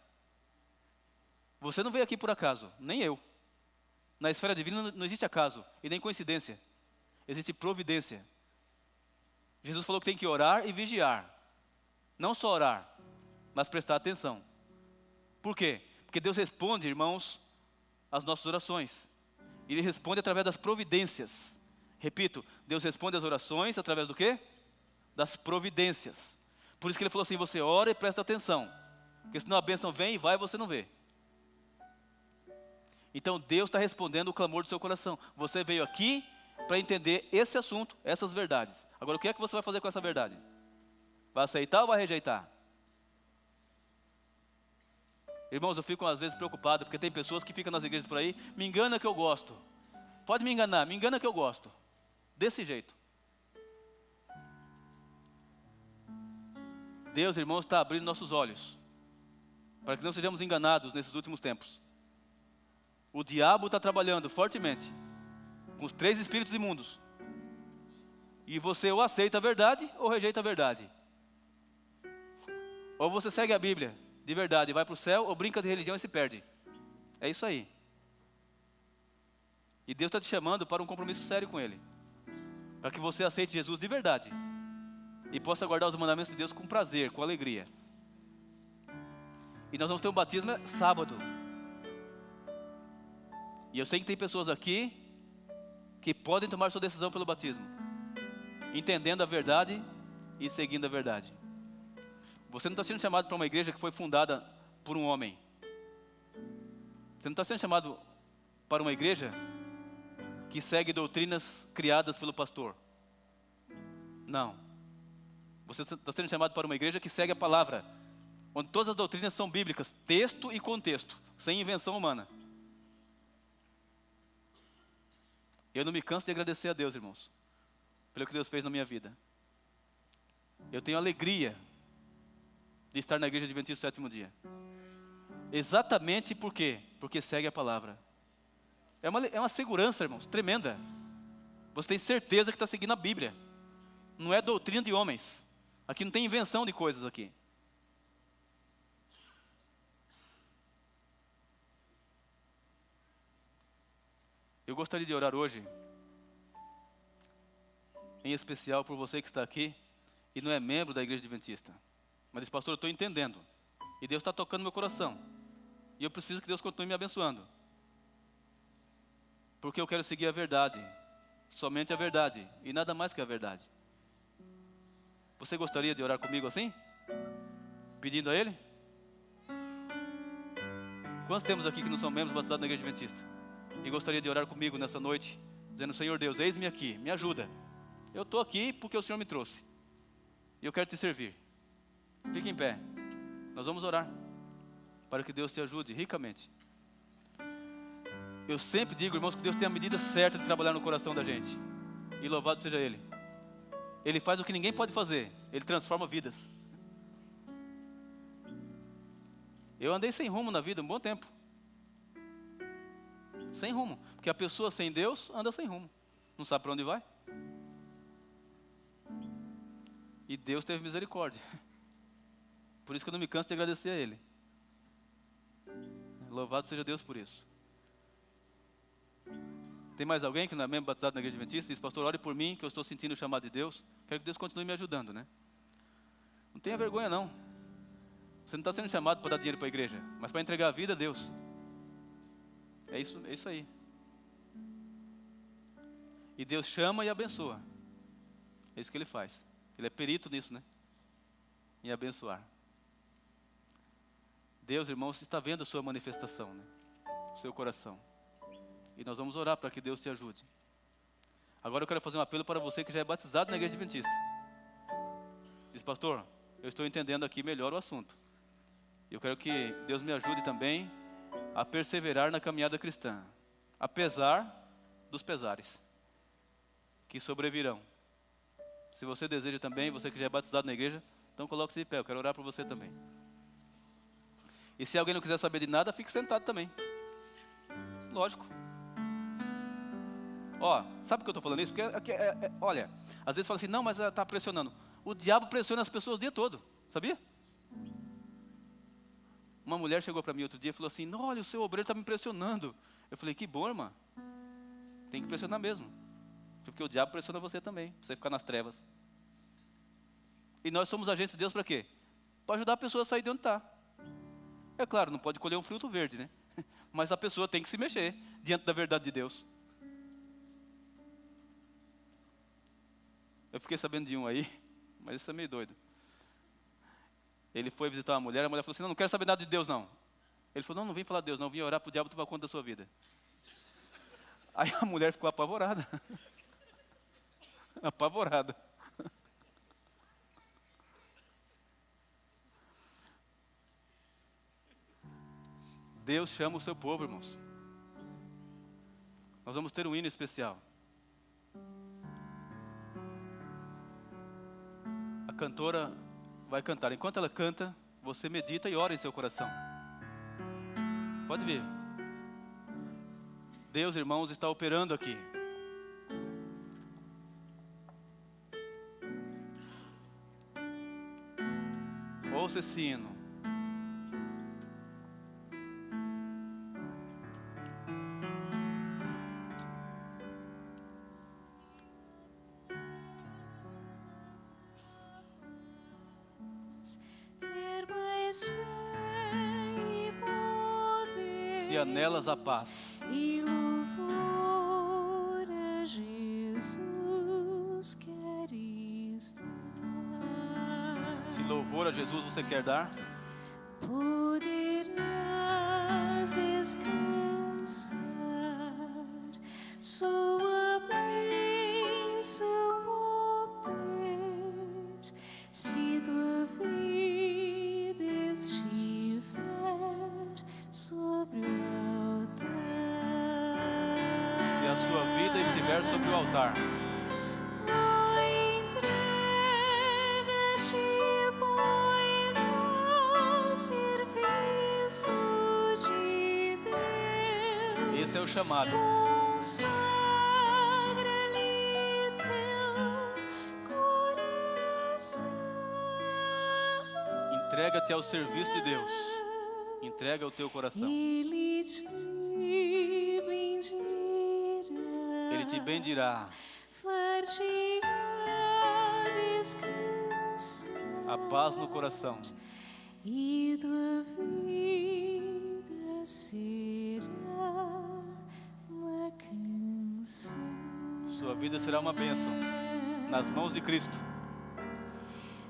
Você não veio aqui por acaso, nem eu. Na esfera divina não existe acaso e nem coincidência. Existe providência. Jesus falou que tem que orar e vigiar. Não só orar, mas prestar atenção. Por quê? Porque Deus responde, irmãos, às nossas orações. Ele responde através das providências. Repito, Deus responde às orações através do quê? Das providências. Por isso que ele falou assim, você ora e presta atenção. Porque senão a bênção vem e vai e você não vê. Então Deus está respondendo o clamor do seu coração. Você veio aqui para entender esse assunto, essas verdades. Agora o que é que você vai fazer com essa verdade? Vai aceitar ou vai rejeitar? Irmãos, eu fico às vezes preocupado, porque tem pessoas que ficam nas igrejas por aí, me engana que eu gosto. Pode me enganar, me engana que eu gosto. Desse jeito. Deus, irmãos, está abrindo nossos olhos, para que não sejamos enganados nesses últimos tempos. O diabo está trabalhando fortemente, com os 3 espíritos imundos, E você ou aceita a verdade ou rejeita a verdade. Ou você segue a Bíblia de verdade e vai para o céu, ou brinca de religião e se perde. É isso aí. E Deus está te chamando para um compromisso sério com Ele. Para que você aceite Jesus de verdade. E possa guardar os mandamentos de Deus com prazer, com alegria. E nós vamos ter um batismo sábado. E eu sei que tem pessoas aqui que podem tomar sua decisão pelo batismo, entendendo a verdade e seguindo a verdade. Você não está sendo chamado para uma igreja que foi fundada por um homem. Você não está sendo chamado para uma igreja que segue doutrinas criadas pelo pastor. Não. Você está sendo chamado para uma igreja que segue a palavra, onde todas as doutrinas são bíblicas, texto e contexto, sem invenção humana. Eu não me canso de agradecer a Deus, irmãos, pelo que Deus fez na minha vida. Eu tenho alegria de estar na igreja Adventista do Sétimo Dia. Exatamente por quê? Porque segue a palavra. É uma segurança, irmãos, tremenda. Você tem certeza que está seguindo a Bíblia. Não é doutrina de homens. Aqui não tem invenção de coisas aqui. Eu gostaria de orar hoje, em especial por você que está aqui e não é membro da igreja adventista. Mas, pastor, eu estou entendendo. E Deus está tocando meu coração. E eu preciso que Deus continue me abençoando. Porque eu quero seguir a verdade. Somente a verdade. E nada mais que a verdade. Você gostaria de orar comigo assim? Pedindo a Ele? Quantos temos aqui que não são membros batizados na igreja adventista? E gostaria de orar comigo nessa noite, dizendo: Senhor Deus, eis-me aqui, me ajuda. Eu estou aqui porque o Senhor me trouxe. E eu quero te servir. Fique em pé. Nós vamos orar para que Deus te ajude ricamente. Eu sempre digo, irmãos, que Deus tem a medida certa de trabalhar no coração da gente. E louvado seja Ele. Ele faz o que ninguém pode fazer. Ele transforma vidas. Eu andei sem rumo na vida um bom tempo. Sem rumo. Porque a pessoa sem Deus anda sem rumo. Não sabe para onde vai. E Deus teve misericórdia. Por isso que eu não me canso de agradecer a Ele. Louvado seja Deus por isso. Tem mais alguém que não é membro batizado na igreja adventista? Diz: pastor, ore por mim, que eu estou sentindo o chamado de Deus. Quero que Deus continue me ajudando, né? Não tenha vergonha, não. Você não está sendo chamado para dar dinheiro para a igreja, mas para entregar a vida a Deus. É isso aí. E Deus chama e abençoa. É isso que Ele faz. Ele é perito nisso, né? Em abençoar. Deus, irmãos, está vendo a sua manifestação, né? O seu coração. E nós vamos orar para que Deus te ajude. Agora eu quero fazer um apelo para você que já é batizado na igreja adventista. Diz: pastor, eu estou entendendo aqui melhor o assunto. Eu quero que Deus me ajude também a perseverar na caminhada cristã, apesar dos pesares que sobrevirão. Se você deseja também, você que já é batizado na igreja, então coloque-se de pé, eu quero orar por você também. E se alguém não quiser saber de nada, fique sentado também. Lógico. Ó, sabe por que eu estou falando isso? Porque, olha, às vezes fala assim: não, mas está pressionando. O diabo pressiona as pessoas o dia todo, sabia? Uma mulher chegou para mim outro dia e falou assim: olha, o seu obreiro está me pressionando. Eu falei: que bom, irmã. Tem que pressionar mesmo. Porque o diabo pressiona você também, para você ficar nas trevas. E nós somos agentes de Deus para quê? Para ajudar a pessoa a sair de onde está. É claro, não pode colher um fruto verde, né? Mas a pessoa tem que se mexer diante da verdade de Deus. Eu fiquei sabendo de um aí, mas isso é meio doido. Ele foi visitar uma mulher, a mulher falou assim: não quero saber nada de Deus, não. Ele falou: não vim falar de Deus, não, vim orar para o diabo tomar conta da sua vida. Aí a mulher ficou apavorada. Apavorada. Deus chama o seu povo, irmãos. Nós vamos ter um hino especial. A cantora vai cantar. Enquanto ela canta, você medita e ora em seu coração. Pode vir. Deus, irmãos, está operando aqui. Ouça esse hino. Ter mais fé e poder, Se anelas a paz, e louvor a Jesus queres dar. se louvor a Jesus você quer dar, Poderás descansar, sua bênção obter, se tua vida estiver sobre o altar. se a sua vida estiver sobre o altar, Entrega-te, pois, ao serviço de Deus. esse é o chamado. Consagra-lhe teu coração. Entrega-te ao serviço de Deus. Entrega o teu coração. Ele te bendirá. Ele te bendirá. Far-te-á descansar, A paz no coração. e tua vida será uma canção. Sua vida será uma bênção nas mãos de Cristo.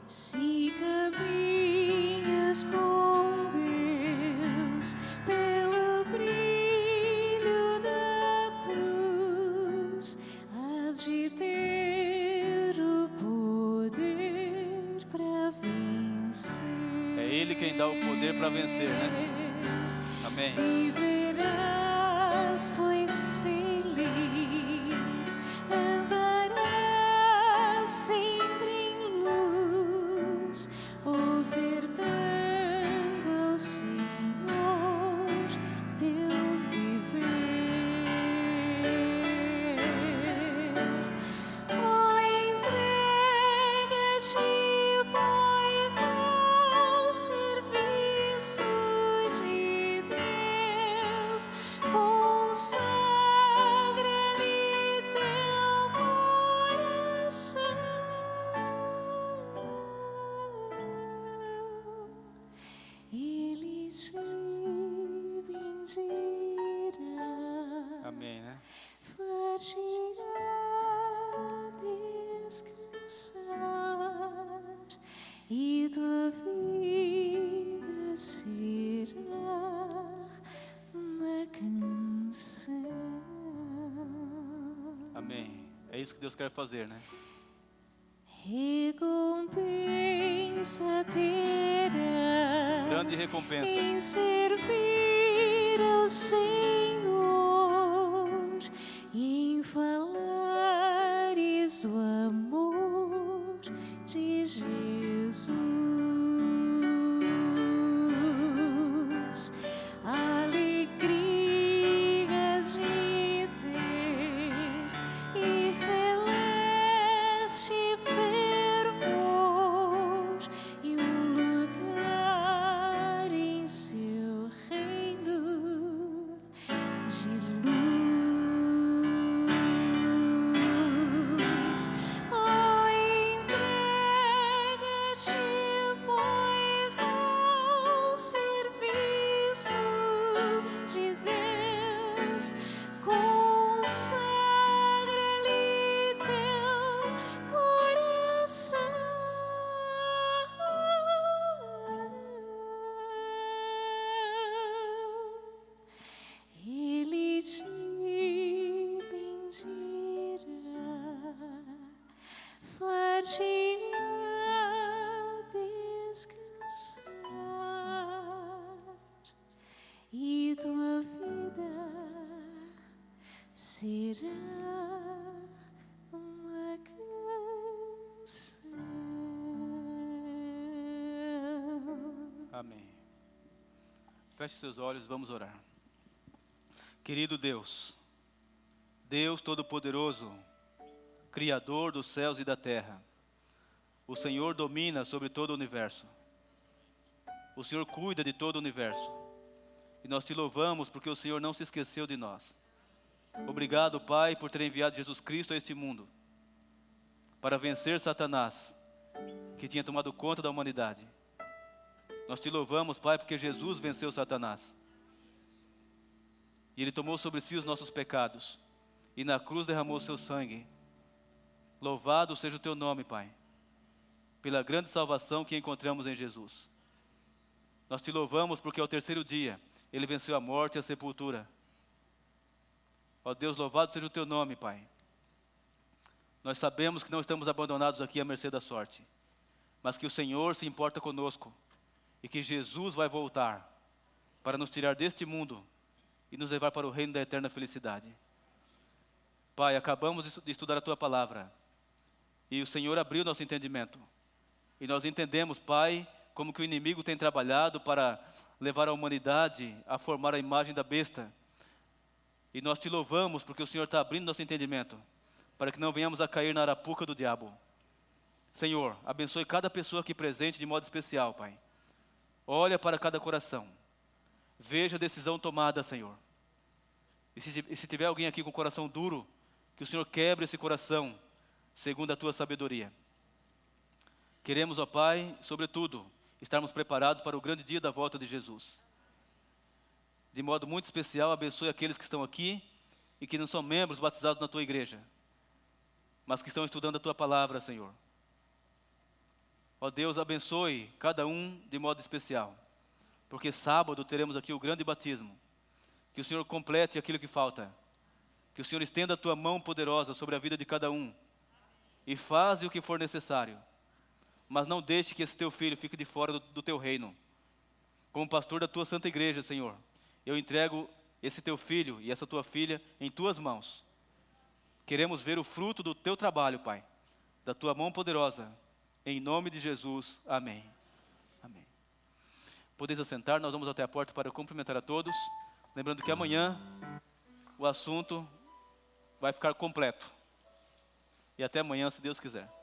Se caminhas com Deus pelo brilho da cruz, has de ter o poder para vencer. É Ele quem dá o poder para vencer, né? Amém. Viverás, pois feliz, andarás sempre em luz, ofertando ao Senhor teu viver. Oh, entrega-te, pois, ao serviço de Deus. Consagra-lhe teu coração. Ele te bendirá. Amém, né? Far-te-á descansar, e tua vida será uma canção. Amém. É isso que Deus quer fazer, né? Recompensa terás Grande recompensa. em servir ao Senhor, em falares do amor de Jesus. Alegrias de ter e celeste fervor, e um lugar em seu reino de luz. Oh, entrega-te, pois, ao serviço de Deus. Consagra-lhe teu coração. Ele te bendirá, far-te-á descansar, e tua vida será uma canção. Amém. Feche seus olhos, vamos orar. Querido Deus, Deus Todo-Poderoso, Criador dos céus e da terra, o Senhor domina sobre todo o universo. O Senhor cuida de todo o universo. E nós te louvamos porque o Senhor não se esqueceu de nós. Obrigado, Pai, por ter enviado Jesus Cristo a este mundo para vencer Satanás, que tinha tomado conta da humanidade. Nós te louvamos, Pai, porque Jesus venceu Satanás. E Ele tomou sobre si os nossos pecados. E na cruz derramou o seu sangue. Louvado seja o teu nome, Pai, pela grande salvação que encontramos em Jesus. Nós te louvamos porque ao terceiro dia Ele venceu a morte e a sepultura. Ó Deus, louvado seja o teu nome, Pai. Nós sabemos que não estamos abandonados aqui à mercê da sorte, mas que o Senhor se importa conosco e que Jesus vai voltar para nos tirar deste mundo e nos levar para o reino da eterna felicidade. Pai, acabamos de estudar a Tua palavra e o Senhor abriu nosso entendimento. E nós entendemos, Pai, como que o inimigo tem trabalhado para levar a humanidade a formar a imagem da besta. E nós te louvamos porque o Senhor está abrindo nosso entendimento, para que não venhamos a cair na arapuca do diabo. Senhor, abençoe cada pessoa aqui presente de modo especial, Pai. Olha para cada coração. Veja a decisão tomada, Senhor. E se tiver alguém aqui com o coração duro, que o Senhor quebre esse coração, segundo a Tua sabedoria. Queremos, ó Pai, sobretudo, estarmos preparados para o grande dia da volta de Jesus. De modo muito especial, abençoe aqueles que estão aqui e que não são membros batizados na Tua igreja, mas que estão estudando a Tua palavra, Senhor. Ó Deus, abençoe cada um de modo especial, porque sábado teremos aqui o grande batismo. Que o Senhor complete aquilo que falta. Que o Senhor estenda a Tua mão poderosa sobre a vida de cada um e faze o que for necessário. Mas não deixe que esse Teu filho fique de fora do Teu reino. Como pastor da Tua santa igreja, Senhor, eu entrego esse Teu filho e essa Tua filha em Tuas mãos. Queremos ver o fruto do Teu trabalho, Pai, da Tua mão poderosa. Em nome de Jesus, amém. Amém. Podeis assentar, nós vamos até a porta para cumprimentar a todos. Lembrando que amanhã o assunto vai ficar completo. E até amanhã, se Deus quiser.